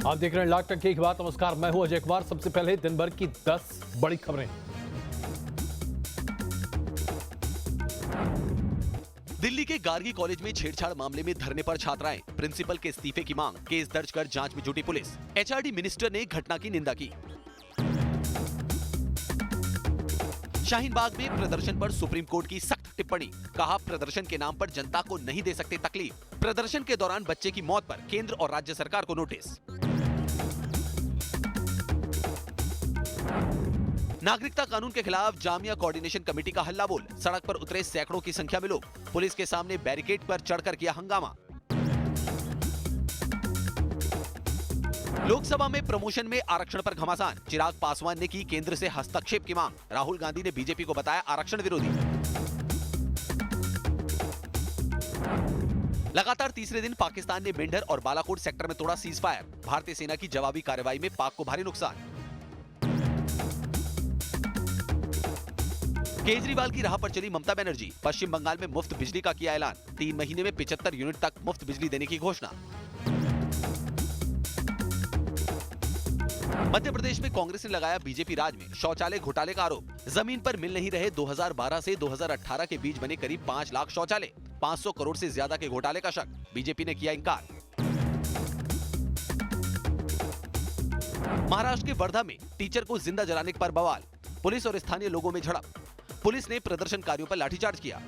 आप देख रहे हैं लाख टक्के की बात। नमस्कार, मैं हूं अजय कुमार। सबसे पहले दिन भर की 10 बड़ी खबरें। दिल्ली के गार्गी कॉलेज में छेड़छाड़ मामले में धरने पर छात्राएं, प्रिंसिपल के इस्तीफे की मांग, केस दर्ज कर जांच में जुटी पुलिस। एचआरडी मिनिस्टर ने घटना की निंदा की। शाहीन बाग में प्रदर्शन पर सुप्रीम कोर्ट की सख्त टिप्पणी, कहा प्रदर्शन के नाम पर जनता को नहीं दे सकते तकलीफ। प्रदर्शन के दौरान बच्चे की मौत पर केंद्र और राज्य सरकार को नोटिस। नागरिकता कानून के खिलाफ जामिया कोऑर्डिनेशन कमेटी का हल्ला बोल, सड़क पर उतरे सैकड़ों की संख्या में लोग, पुलिस के सामने बैरिकेड पर चढ़कर किया हंगामा। लोकसभा में प्रमोशन में आरक्षण पर घमासान, चिराग पासवान ने की केंद्र से हस्तक्षेप की मांग, राहुल गांधी ने बीजेपी को बताया आरक्षण विरोधी। लगातार तीसरे दिन पाकिस्तान ने मेंढर और बालाकोट सेक्टर में तोड़ा सीज फायर, भारतीय सेना की जवाबी कार्रवाई में पाक को भारी नुकसान। केजरीवाल की राह पर चली ममता बनर्जी, पश्चिम बंगाल में मुफ्त बिजली का किया ऐलान, 3 महीने में 75 यूनिट तक मुफ्त बिजली देने की घोषणा। मध्य प्रदेश में कांग्रेस ने लगाया बीजेपी राज में शौचालय घोटाले का आरोप, जमीन पर मिल नहीं रहे 2012 से 2018 के बीच बने करीब 5 लाख शौचालय, 500 करोड़ से ज्यादा के घोटाले का शक, बीजेपी ने किया इंकार। महाराष्ट्र के वर्धा में टीचर को जिंदा जलाने पर बवाल, पुलिस और स्थानीय लोगों में झड़प, पुलिस ने प्रदर्शनकारियों पर लाठीचार्ज किया।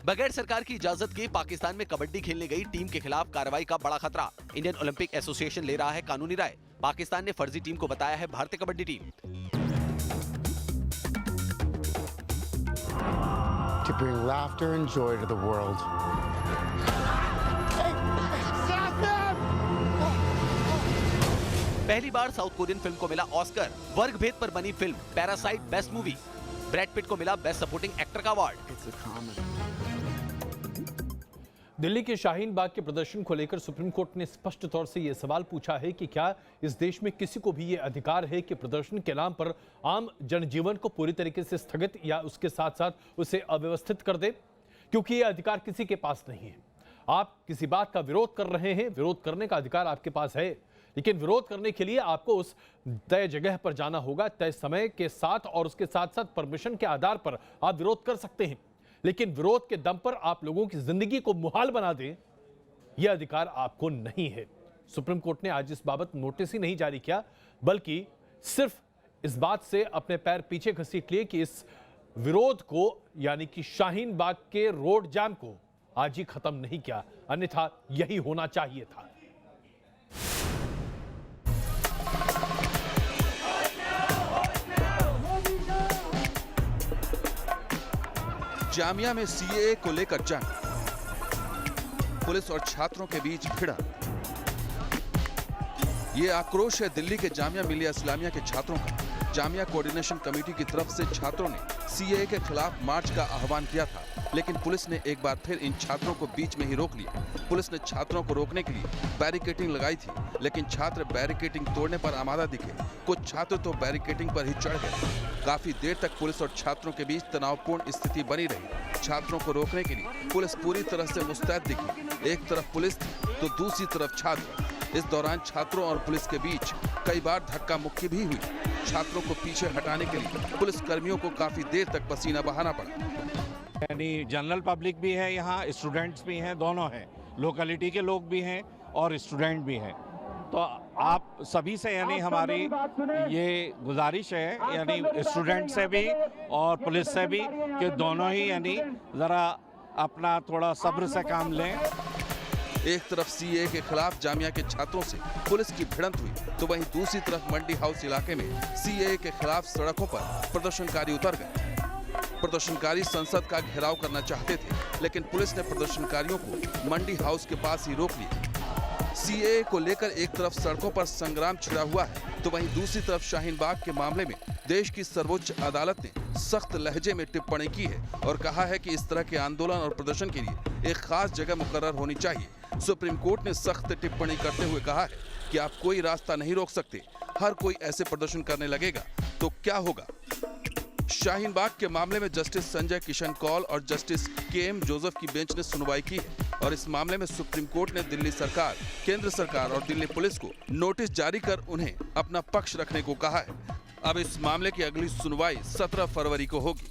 बगैर सरकार की इजाजत के पाकिस्तान में कबड्डी खेलने गई टीम के खिलाफ कार्रवाई का बड़ा खतरा, इंडियन ओलंपिक एसोसिएशन ले रहा है कानूनी राय, पाकिस्तान ने फर्जी टीम को बताया है भारतीय kabaddi team. To bring laughter and joy to the world. पहली बार साउथ कोरियन फिल्म को मिला ऑस्कर, वर्ग भेद पर बनी film parasite best movie, Brad Pitt को मिला बेस्ट सपोर्टिंग एक्टर का अवार्ड। दिल्ली के शाहीन बाग के प्रदर्शन को लेकर सुप्रीम कोर्ट ने स्पष्ट तौर से यह सवाल पूछा है कि क्या इस देश में किसी को भी यह अधिकार है कि प्रदर्शन के नाम पर आम जनजीवन को पूरी तरीके से स्थगित या उसके साथ साथ उसे अव्यवस्थित कर दे, क्योंकि यह अधिकार किसी के पास नहीं है। आप किसी बात का विरोध कर रहे हैं, विरोध करने का अधिकार आपके पास है, लेकिन विरोध करने के लिए आपको उस तय जगह पर जाना होगा, तय समय के साथ, और उसके साथ साथ परमिशन के आधार पर आप विरोध कर सकते हैं। लेकिन विरोध के दम पर आप लोगों की जिंदगी को मुहाल बना दें, यह अधिकार आपको नहीं है। सुप्रीम कोर्ट ने आज इस बाबत नोटिस ही नहीं जारी किया, बल्कि सिर्फ इस बात से अपने पैर पीछे घसीट लिए कि इस विरोध को, यानी कि शाहीन बाग के रोड जाम को आज ही खत्म नहीं किया, अन्यथा यही होना चाहिए था। जामिया में सीएए को लेकर जंग, पुलिस और छात्रों के बीच भिड़ंत। ये आक्रोश है दिल्ली के जामिया मिलिया इस्लामिया के छात्रों का। जामिया कोऑर्डिनेशन कमेटी की तरफ से छात्रों ने सीएए के खिलाफ मार्च का आह्वान किया था, लेकिन पुलिस ने एक बार फिर इन छात्रों को बीच में ही रोक लिया। पुलिस ने छात्रों को रोकने के लिए बैरिकेडिंग लगाई थी, लेकिन छात्र बैरिकेडिंग तोड़ने पर आमादा दिखे। कुछ छात्र तो बैरिकेडिंग पर ही चढ़ गए। काफी देर तक पुलिस और छात्रों के बीच तनावपूर्ण स्थिति बनी रही। छात्रों को रोकने के लिए पुलिस पूरी तरह से मुस्तैद दिखी। एक तरफ पुलिस तो दूसरी तरफ छात्र। इस दौरान छात्रों और पुलिस के बीच कई बार धक्का मुक्की भी हुई। छात्रों को पीछे हटाने के लिए पुलिस कर्मियों को काफी देर तक पसीना बहाना पड़ा। यानी जनरल पब्लिक भी है, यहाँ स्टूडेंट्स भी हैं, दोनों हैं, लोकेलिटी के लोग भी हैं और स्टूडेंट भी हैं। तो आप सभी से यानी हमारी ये गुजारिश है, यानी स्टूडेंट से भी और पुलिस से भी, कि दोनों ही यानी ज़रा अपना थोड़ा सब्र से काम लें। एक तरफ सीएए के खिलाफ जामिया के छात्रों से पुलिस की भिड़ंत हुई, तो वहीं दूसरी तरफ मंडी हाउस इलाके में सीएए के खिलाफ सड़कों पर प्रदर्शनकारी उतर गए। प्रदर्शनकारी संसद का घेराव करना चाहते थे, लेकिन पुलिस ने प्रदर्शनकारियों को मंडी हाउस के पास ही रोक लिया। सीएए को लेकर एक तरफ सड़कों पर संग्राम छिड़ा हुआ है, तो वहीं दूसरी तरफ शाहीन बाग के मामले में देश की सर्वोच्च अदालत ने सख्त लहजे में टिप्पणी की है और कहा है कि इस तरह के आंदोलन और प्रदर्शन के लिए एक खास जगह मुकर्रर होनी चाहिए। सुप्रीम कोर्ट ने सख्त टिप्पणी करते हुए कहा है कि आप कोई रास्ता नहीं रोक सकते, हर कोई ऐसे प्रदर्शन करने लगेगा तो क्या होगा। शाहीन बाग के मामले में जस्टिस संजय किशन कौल और जस्टिस के.एम. जोसेफ की बेंच ने सुनवाई की है और इस मामले में सुप्रीम कोर्ट ने दिल्ली सरकार, केंद्र सरकार और दिल्ली पुलिस को नोटिस जारी कर उन्हें अपना पक्ष रखने को कहा है। अब इस मामले की अगली सुनवाई 17 फरवरी को होगी।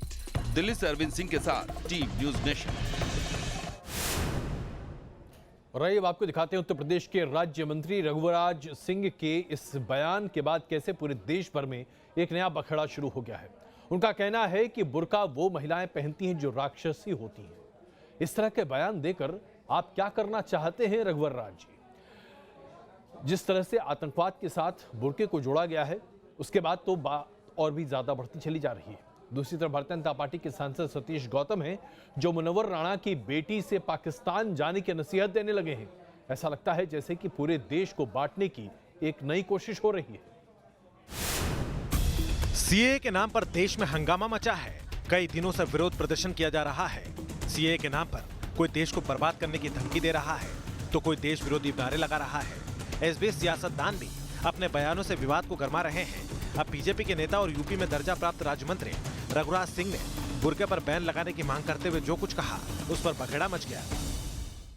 दिल्ली से अरविंद सिंह के साथ टीम न्यूज नेशन। और अब आपको दिखाते हैं उत्तर प्रदेश के राज्य मंत्री रघुवराज सिंह के इस बयान के बाद कैसे पूरे देश भर में एक नया बखेड़ा शुरू हो गया है। उनका कहना है कि बुर्का वो महिलाएं पहनती हैं जो राक्षसी होती हैं। इस तरह के बयान देकर आप क्या करना चाहते हैं रघुवराज जी? जिस तरह से आतंकवाद के साथ बुर्के को जोड़ा गया है, उसके बाद तो बात और भी ज्यादा बढ़ती चली जा रही है। दूसरी तरफ भारतीय जनता पार्टी के सांसद सतीश गौतम हैं, जो मुनव्वर राणा की बेटी से पाकिस्तान जाने की नसीहत देने लगे हैं। ऐसा लगता है जैसे कि पूरे देश को बांटने की एक नई कोशिश हो रही है। सीएए के नाम पर देश में हंगामा मचा है। कई दिनों से विरोध प्रदर्शन किया जा रहा है। सीएए के नाम पर कोई देश को बर्बाद करने की धमकी दे रहा है तो कोई देश विरोधी नारे लगा रहा है। इस बीच सियासतदान भी अपने बयानों से विवाद को गरमा रहे हैं। अब बीजेपी के नेता और यूपी में दर्जा प्राप्त राज्य मंत्री रघुराज सिंह ने बुर्के पर बैन लगाने की मांग करते हुए जो कुछ कहा, उस पर बखेड़ा मच गया।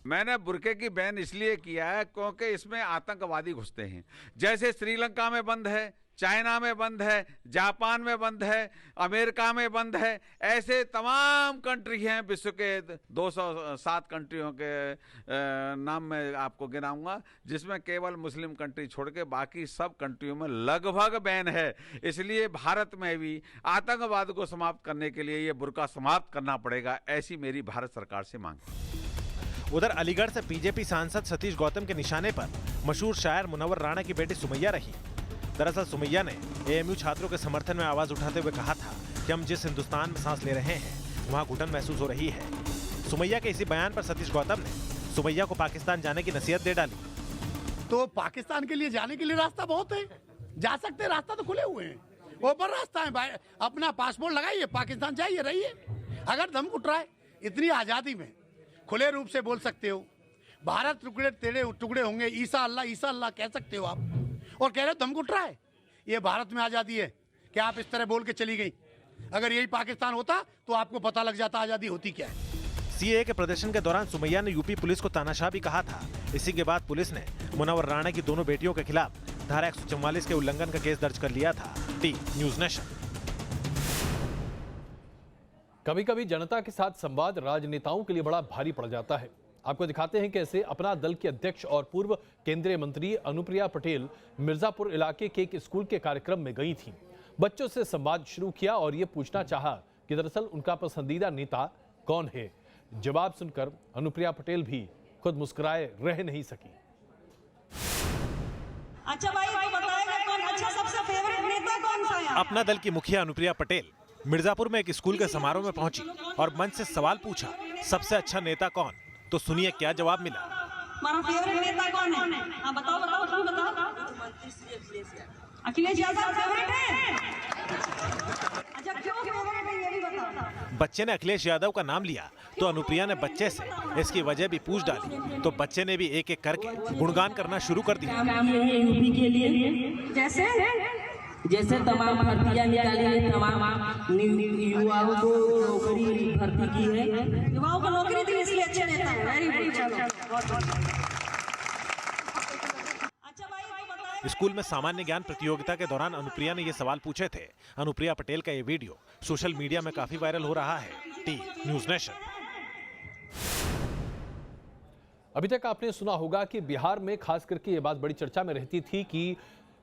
मैंने बुर्के की बैन इसलिए किया है क्योंकि इसमें आतंकवादी घुसते हैं। जैसे श्रीलंका में बंद है, चाइना में बंद है, जापान में बंद है, अमेरिका में बंद है, ऐसे तमाम कंट्री हैं। विश्व के 207 कंट्रियों के नाम मैं आपको गिनाऊंगा, जिसमें केवल मुस्लिम कंट्री छोड़ के बाकी सब कंट्रियों में लगभग बैन है। इसलिए भारत में भी आतंकवाद को समाप्त करने के लिए ये बुर्का समाप्त करना पड़ेगा, ऐसी मेरी भारत सरकार से मांग है। उधर अलीगढ़ से बीजेपी सांसद सतीश गौतम के निशाने पर मशहूर शायर मुनव्वर राणा की बेटी सुमैया रही। दरअसल सुमैया ने एएमयू छात्रों के समर्थन में आवाज उठाते हुए कहा था कि हम जिस हिंदुस्तान में सांस ले रहे हैं वहां घुटन महसूस हो रही है। सुमैया के इसी बयान पर सतीश गौतम ने सुमैया को पाकिस्तान जाने की नसीहत दे डाली। तो पाकिस्तान के लिए जाने के लिए रास्ता बहुत है, जा सकते, रास्ता तो खुले हुए हैं, ऊपर रास्ता है भाई। अपना पासपोर्ट लगाइए, पाकिस्तान जाइए, रहिए। अगर दम घुट रहा है, इतनी आजादी में खुले रूप से बोल सकते हो, भारत टुकड़े तेरे टुकड़े होंगे, ईसा अल्लाह कह सकते हो आप, और कह रहे हो दम घुट रहा है। ये भारत में आजादी है कि आप इस तरह बोल के चली गई। अगर यही पाकिस्तान होता तो आपको पता लग जाता आजादी होती क्या है। सीएए के प्रदर्शन के दौरान सुमैया ने यूपी पुलिस को तानाशाह भी कहा था। इसी के बाद पुलिस ने मुनव्वर राणा की दोनों बेटियों के खिलाफ धारा 144 के उल्लंघन का केस दर्ज कर लिया था। T news nation. कभी कभी जनता के साथ संवाद राजनेताओं के लिए बड़ा भारी पड़ जाता है। आपको दिखाते हैं कैसे अपना दल के अध्यक्ष और पूर्व केंद्रीय मंत्री अनुप्रिया पटेल मिर्जापुर इलाके के एक स्कूल के कार्यक्रम में गई थीं। बच्चों से संवाद शुरू किया और ये पूछना चाहा कि दरअसल उनका पसंदीदा नेता कौन है। जवाब सुनकर अनुप्रिया पटेल भी खुद मुस्कुराए रह नहीं सकी। अच्छा भाई, तो बताएगा कौन अच्छा सबसे फेवरेट नेता कौन सा है? अपना दल की मुखिया अनुप्रिया पटेल मिर्जापुर में एक स्कूल के समारोह में पहुंची और मंच से सवाल पूछा, सबसे अच्छा नेता कौन? तो सुनिए क्या जवाब मिला। हमारा फेवरेट नेता कौन है? हाँ बताओ बताओ, तुम बताओ। अखिलेश यादव फेवरेट है? अच्छा क्यों फेवरेट है ये भी बताओ। बच्चे ने अखिलेश यादव का नाम लिया तो अनुप्रिया ने बच्चे से इसकी वजह भी पूछ डाली, तो बच्चे ने भी एक एक करके गुणगान करना शुरू कर दिया। यूपी के लिए जैसे तमाम भर्तियां निकाली है, तमाम युवाओं को नौकरी भर्ती की है, युवाओं को नौकरी दी, इसलिए अच्छे नेता है। वेरी गुड, चलो। स्कूल में सामान्य ज्ञान प्रतियोगिता के दौरान अनुप्रिया ने ये सवाल पूछे थे। अनुप्रिया पटेल का ये वीडियो सोशल मीडिया में काफी वायरल हो रहा है। T news nation. अभी तक आपने सुना होगा कि बिहार में खास करके ये बात बड़ी चर्चा में रहती थी कि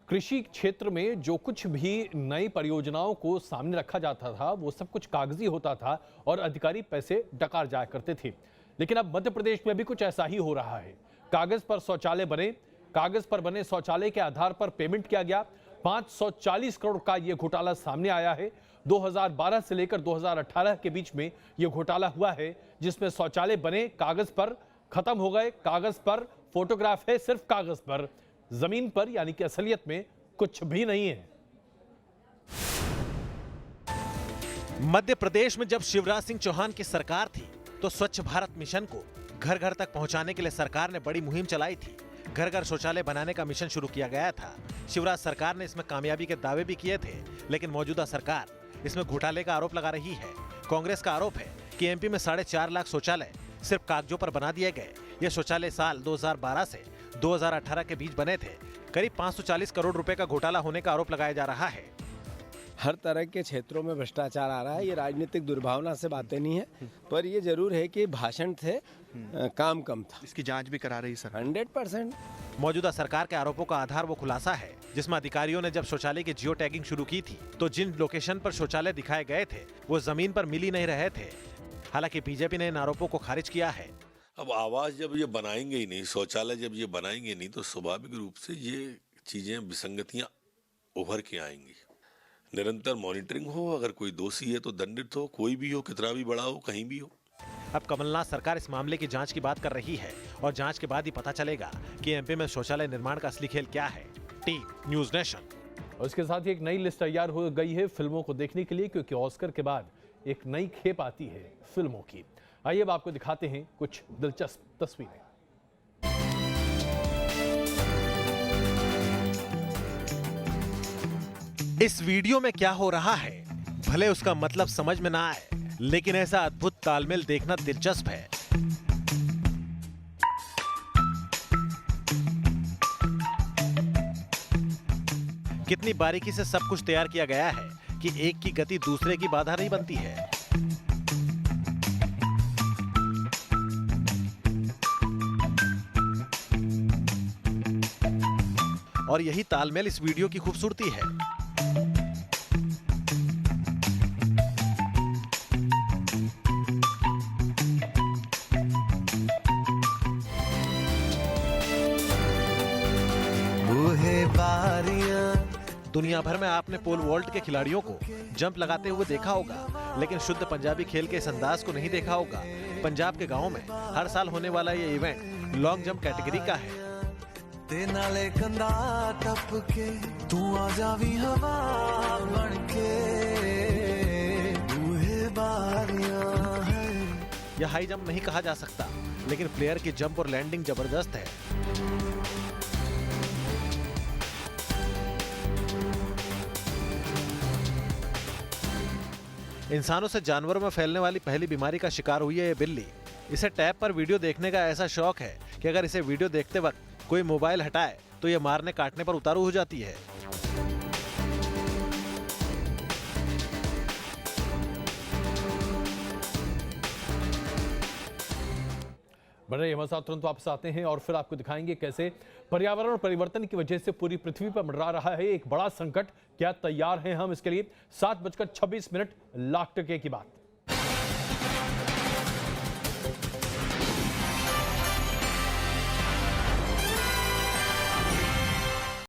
कृषि क्षेत्र में जो कुछ भी नई परियोजनाओं को सामने रखा जाता था वो सब कुछ कागजी होता था और अधिकारी पैसे डकार जाया करते थे। लेकिन अब मध्य प्रदेश में भी कुछ ऐसा ही हो रहा है। कागज पर शौचालय बने, कागज पर बने शौचालय के आधार पर पेमेंट किया गया। 540 करोड़ का यह घोटाला सामने आया है। 2012 से लेकर 2018 के बीच में यह घोटाला हुआ है, जिसमें शौचालय बने, कागज पर खत्म हो गए, कागज पर फोटोग्राफ है, सिर्फ कागज पर, जमीन पर यानी कि असलियत में कुछ भी नहीं है। मध्य प्रदेश में जब शिवराज सिंह चौहान की सरकार थी तो स्वच्छ भारत मिशन को घर घर तक पहुंचाने के लिए सरकार ने बड़ी मुहिम चलाई थी। घर घर शौचालय बनाने का मिशन शुरू किया गया था। शिवराज सरकार ने इसमें कामयाबी के दावे भी किए थे, लेकिन मौजूदा सरकार इसमें घोटाले का आरोप लगा रही है। कांग्रेस का आरोप है कि एमपी में 4.5 लाख शौचालय सिर्फ कागजों पर बना दिए गए। ये शौचालय साल 2012 से 2018 के बीच बने थे। करीब 540 करोड़ रुपए का घोटाला होने का आरोप लगाया जा रहा है। हर तरह के क्षेत्रों में भ्रष्टाचार आ रहा है। ये राजनीतिक दुर्भावना से बातें नहीं है, पर ये जरूर है कि भाषण थे, काम कम था। इसकी जांच भी करा रही सर 100%। मौजूदा सरकार के आरोपों का आधार वो खुलासा है जिसमें अधिकारियों ने जब शौचालय की जियो टैगिंग शुरू की थी तो जिन लोकेशन पर शौचालय दिखाए गए थे वो जमीन पर मिल ही नहीं रहे थे। हालांकि बीजेपी ने इन आरोपों को खारिज किया है। अब आवास जब ये बनाएंगे ही नहीं, शौचालय जब ये बनाएंगे नहीं, तो स्वाभाविक रूप से ये चीजें, विसंगतियां उभर के आएंगी। निरंतर मॉनिटरिंग हो, अगर कोई दोषी है तो दंडित हो, कोई भी हो, कितना भी बड़ा हो, कहीं भी हो। अब कमलनाथ सरकार इस मामले की जांच की बात कर रही है और जांच के बाद ही पता चलेगा कि एमपी में शौचालय निर्माण का असली खेल क्या है। Team news nation. और इसके साथ ही एक नई लिस्ट तैयार हो गई है फिल्मों को देखने के लिए, क्योंकि ऑस्कर के बाद एक नई खेप आती है फिल्मों की। आइए अब आपको दिखाते हैं कुछ दिलचस्प तस्वीरें। इस वीडियो में क्या हो रहा है भले उसका मतलब समझ में ना आए, लेकिन ऐसा अद्भुत तालमेल देखना दिलचस्प है। कितनी बारीकी से सब कुछ तैयार किया गया है कि एक की गति दूसरे की बाधा नहीं बनती है। और यही तालमेल इस वीडियो की खूबसूरती है। दुनिया भर में आपने पोल वॉल्ट के खिलाड़ियों को जंप लगाते हुए देखा होगा, लेकिन शुद्ध पंजाबी खेल के इस अंदाज को नहीं देखा होगा। पंजाब के गांवों में हर साल होने वाला ये इवेंट लॉन्ग जंप कैटेगरी का है। यह हाई जंप नहीं कहा जा सकता, लेकिन प्लेयर की जंप और लैंडिंग जबरदस्त है। इंसानों से जानवरों में फैलने वाली पहली बीमारी का शिकार हुई है ये बिल्ली। इसे टैब पर वीडियो देखने का ऐसा शौक है कि अगर इसे वीडियो देखते वक्त कोई मोबाइल हटाए तो ये मारने काटने पर उतारू हो जाती है। बने रहिए हमारे साथ, तुरंत वापस आते हैं और फिर आपको दिखाएंगे कैसे पर्यावरण परिवर्तन की वजह से पूरी पृथ्वी पर मंडरा रहा है एक बड़ा संकट। क्या तैयार हैं हम इसके लिए? 7:26 लाख टके की बात।